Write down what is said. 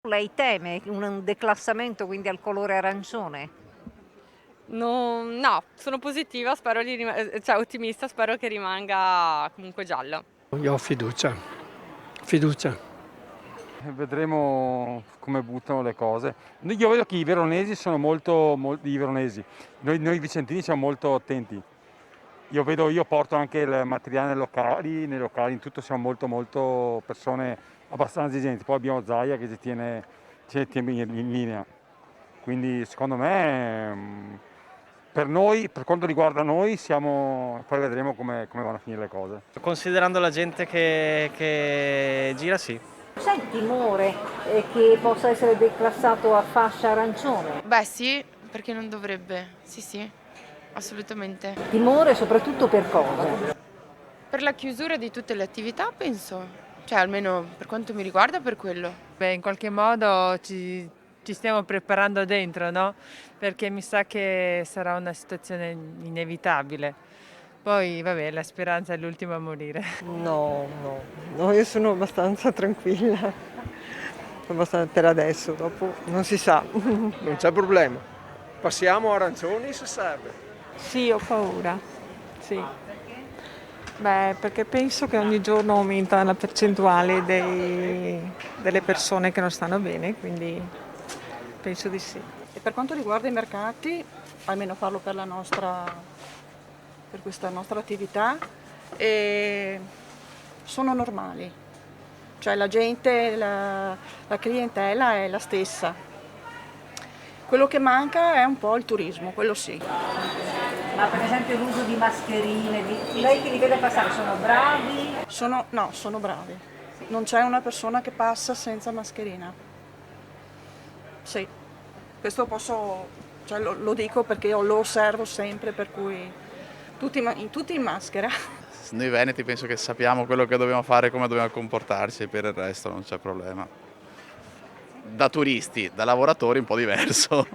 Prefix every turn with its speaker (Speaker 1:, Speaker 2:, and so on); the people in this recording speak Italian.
Speaker 1: Lei teme un declassamento quindi al colore arancione?
Speaker 2: No, sono positiva, spero cioè ottimista, spero che rimanga comunque giallo.
Speaker 3: Io ho fiducia, fiducia.
Speaker 4: Vedremo come buttano le cose. Io vedo che i veronesi sono i veronesi, noi vicentini siamo molto attenti. Io porto anche il materiale nei locali, in tutto siamo molto persone abbastanza esigenti. Poi abbiamo Zaia che ci tiene in linea. Quindi secondo me, per noi, per quanto riguarda noi, poi vedremo come vanno a finire le cose.
Speaker 5: Considerando la gente che gira, sì.
Speaker 1: C'è il timore che possa essere declassato a fascia arancione?
Speaker 6: Beh sì, perché non dovrebbe? Sì, sì, assolutamente.
Speaker 1: Timore soprattutto per cosa?
Speaker 6: Per la chiusura di tutte le attività penso, cioè almeno per quanto mi riguarda per quello.
Speaker 7: Beh, in qualche modo ci stiamo preparando dentro, no? Perché mi sa che sarà una situazione inevitabile. Poi, vabbè, la speranza è l'ultima a morire.
Speaker 8: No, io sono abbastanza tranquilla, per adesso, dopo non si sa.
Speaker 3: Non c'è problema. Passiamo arancioni se serve.
Speaker 9: Sì, ho paura. Sì. Beh, perché penso che ogni giorno aumenta la percentuale delle persone che non stanno bene, quindi penso di sì.
Speaker 10: E per quanto riguarda i mercati, almeno parlo per questa nostra attività, sono normali. Cioè la gente, la clientela è la stessa. Quello che manca è un po' il turismo, quello sì.
Speaker 1: Ma per esempio l'uso di mascherine, lei che li vede passare sono bravi?
Speaker 10: No, sono bravi. Non c'è una persona che passa senza mascherina. Sì, questo cioè lo dico perché io lo osservo sempre, per cui tutti in maschera.
Speaker 11: Noi veneti penso che sappiamo quello che dobbiamo fare e come dobbiamo comportarci, per il resto non c'è problema. Da turisti, da lavoratori un po' diverso.